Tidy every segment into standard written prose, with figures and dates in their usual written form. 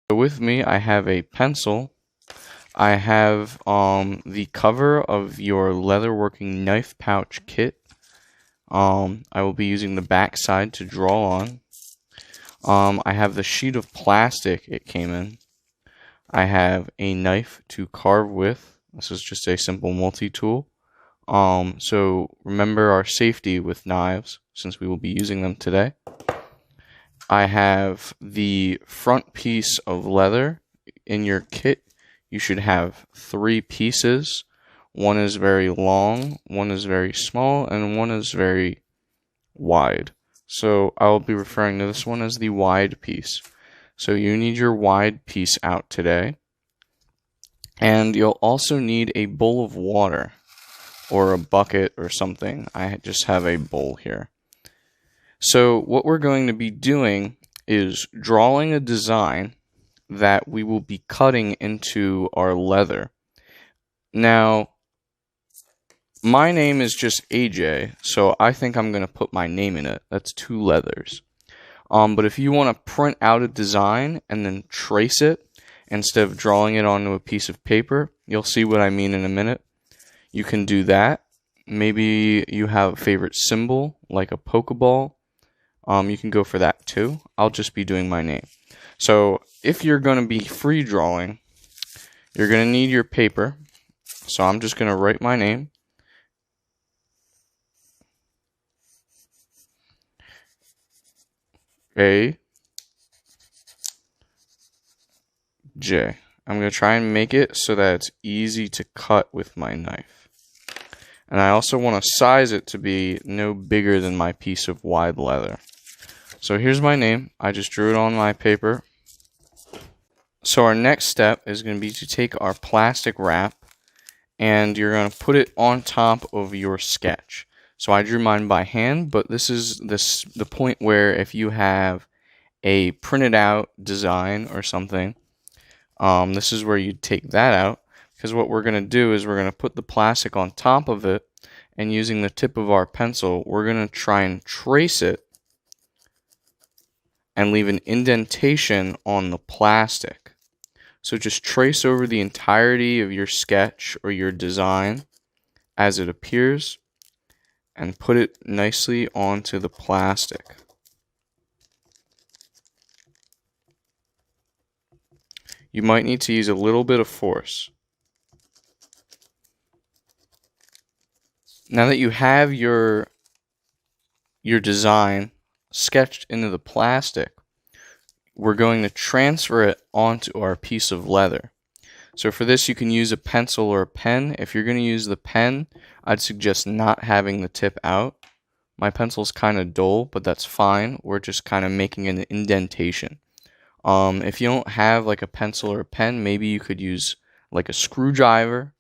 So with me, I have a pencil. I have the cover of your leatherworking knife pouch kit. I will be using the back side to draw on. I have the sheet of plastic it came in. I have a knife to carve with. This is just a simple multi-tool. So remember our safety with knives, since we will be using them today. I have the front piece of leather. In your kit, you should have 3 pieces. One is very long, one is very small, and one is very wide. So I will be referring to this one as the wide piece. So you need your wide piece out today. And you'll also need a bowl of water or a bucket or something. I just have a bowl here. So what we're going to be doing is drawing a design that we will be cutting into our leather. Now, my name is just AJ, so I think I'm going to put my name in it. That's 2 leathers. But if you want to print out a design and then trace it instead of drawing it onto a piece of paper, you'll see what I mean in a minute. You can do that. Maybe you have a favorite symbol, like a Pokeball. You can go for that too. I'll just be doing my name. So if you're going to be free drawing, you're going to need your paper. So I'm just going to write my name. A J. I'm going to try and make it so that it's easy to cut with my knife. And I also want to size it to be no bigger than my piece of wide leather. So here's my name. I just drew it on my paper. So our next step is going to be to take our plastic wrap and you're going to put it on top of your sketch. So I drew mine by hand, but this is the point where if you have a printed out design or something, this is where you take that out, because what we're going to do is we're going to put the plastic on top of it, and using the tip of our pencil, we're going to try and trace it and leave an indentation on the plastic. So just trace over the entirety of your sketch or your design as it appears and put it nicely onto the plastic. You might need to use a little bit of force. Now that you have your design sketched into the plastic, we're going to transfer it onto our piece of leather. So for this, you can use a pencil or a pen. If you're going to use the pen, I'd suggest not having the tip out. My pencil's kind of dull, but that's fine. We're just kind of making an indentation. If you don't have like a pencil or a pen, maybe you could use like a screwdriver.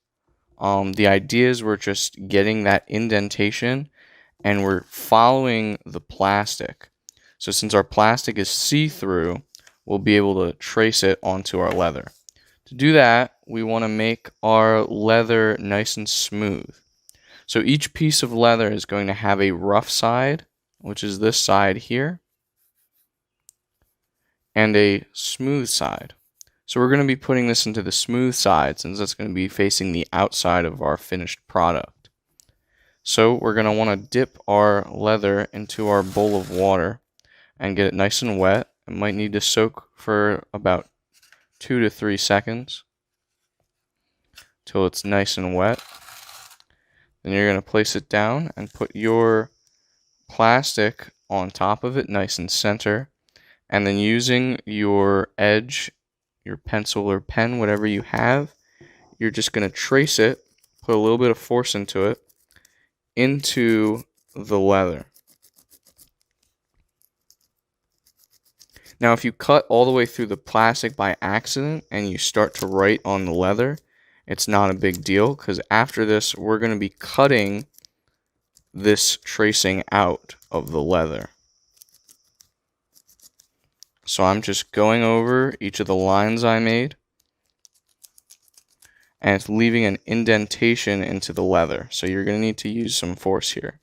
The idea is we're just getting that indentation and we're following the plastic. So since our plastic is see-through, we'll be able to trace it onto our leather. To do that, we want to make our leather nice and smooth. So each piece of leather is going to have a rough side, which is this side here, and a smooth side. So we're going to be putting this into the smooth side since that's going to be facing the outside of our finished product. So we're going to want to dip our leather into our bowl of water and get it nice and wet. It might need to soak for about 2 to 3 seconds till it's nice and wet. Then you're going to place it down and put your plastic on top of it, nice and center. And then using your edge, your pencil or pen, whatever you have, you're just going to trace it, put a little bit of force into it, into the leather. Now, if you cut all the way through the plastic by accident and you start to write on the leather, it's not a big deal, because after this, we're going to be cutting this tracing out of the leather. So I'm just going over each of the lines I made, and it's leaving an indentation into the leather. So you're going to need to use some force here.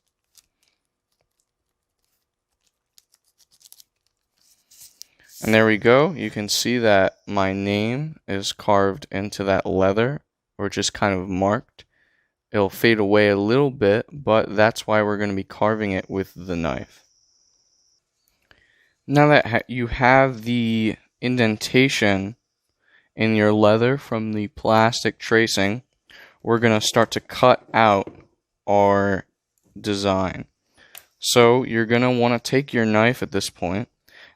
And there we go. You can see that my name is carved into that leather, or just kind of marked. It'll fade away a little bit, but that's why we're going to be carving it with the knife. Now that you have the indentation in your leather from the plastic tracing, we're going to start to cut out our design. So you're going to want to take your knife at this point,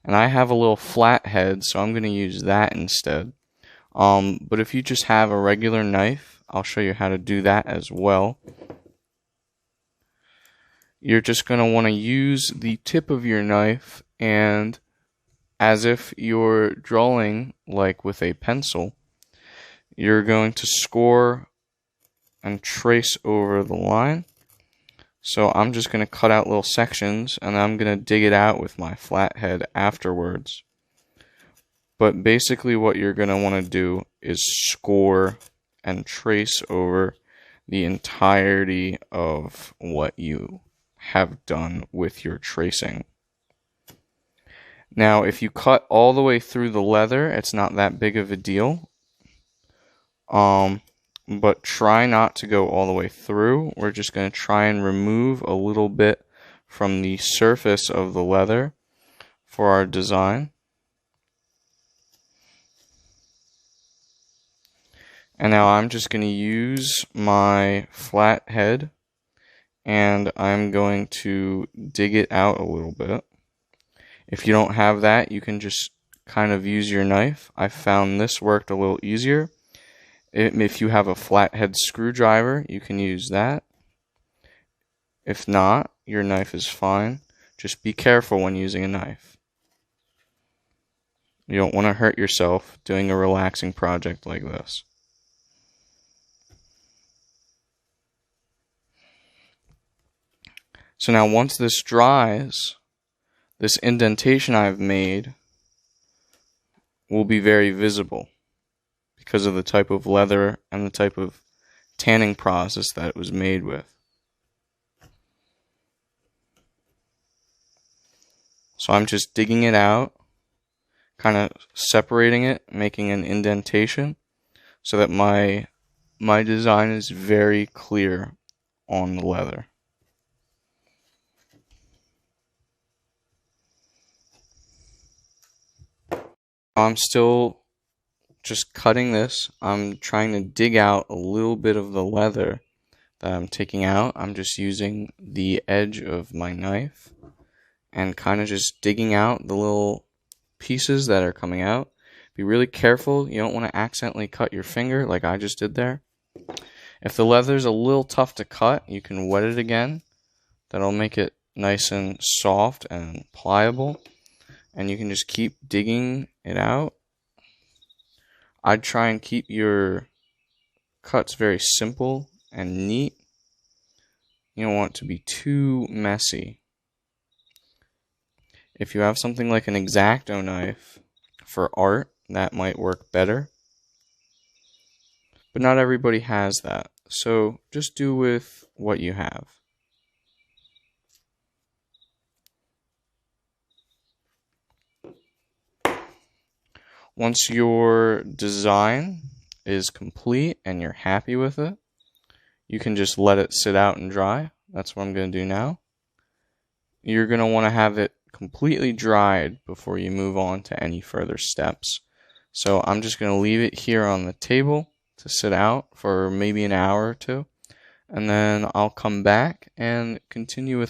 and I have a little flat head, so I'm going to use that instead. But if you just have a regular knife, I'll show you how to do that as well. You're just going to want to use the tip of your knife, and as if you're drawing like with a pencil, you're going to score and trace over the line. So I'm just going to cut out little sections, and I'm going to dig it out with my flathead afterwards. But basically what you're going to want to do is score and trace over the entirety of what you have done with your tracing. Now, if you cut all the way through the leather, it's not that big of a deal. But try not to go all the way through. We're just going to try and remove a little bit from the surface of the leather for our design. And now I'm just going to use my flat head, and I'm going to dig it out a little bit. If you don't have that, you can just kind of use your knife. I found this worked a little easier. If you have a flathead screwdriver, you can use that. If not, your knife is fine. Just be careful when using a knife. You don't want to hurt yourself doing a relaxing project like this. So now once this dries, this indentation I've made will be very visible because of the type of leather and the type of tanning process that it was made with. So I'm just digging it out, kind of separating it, making an indentation so that my design is very clear on the leather. I'm still just cutting this. I'm trying to dig out a little bit of the leather that I'm taking out. I'm just using the edge of my knife and kind of just digging out the little pieces that are coming out. Be really careful. You don't want to accidentally cut your finger like I just did there. If the leather's a little tough to cut, you can wet it again. That'll make it nice and soft and pliable. And you can just keep digging it out. I'd try and keep your cuts very simple and neat. You don't want it to be too messy. If you have something like an X-Acto knife for art, that might work better. But not everybody has that, so just do with what you have. Once your design is complete and you're happy with it, you can just let it sit out and dry. That's what I'm going to do now. You're going to want to have it completely dried before you move on to any further steps. So I'm just going to leave it here on the table to sit out for maybe an hour or two, and then I'll come back and continue with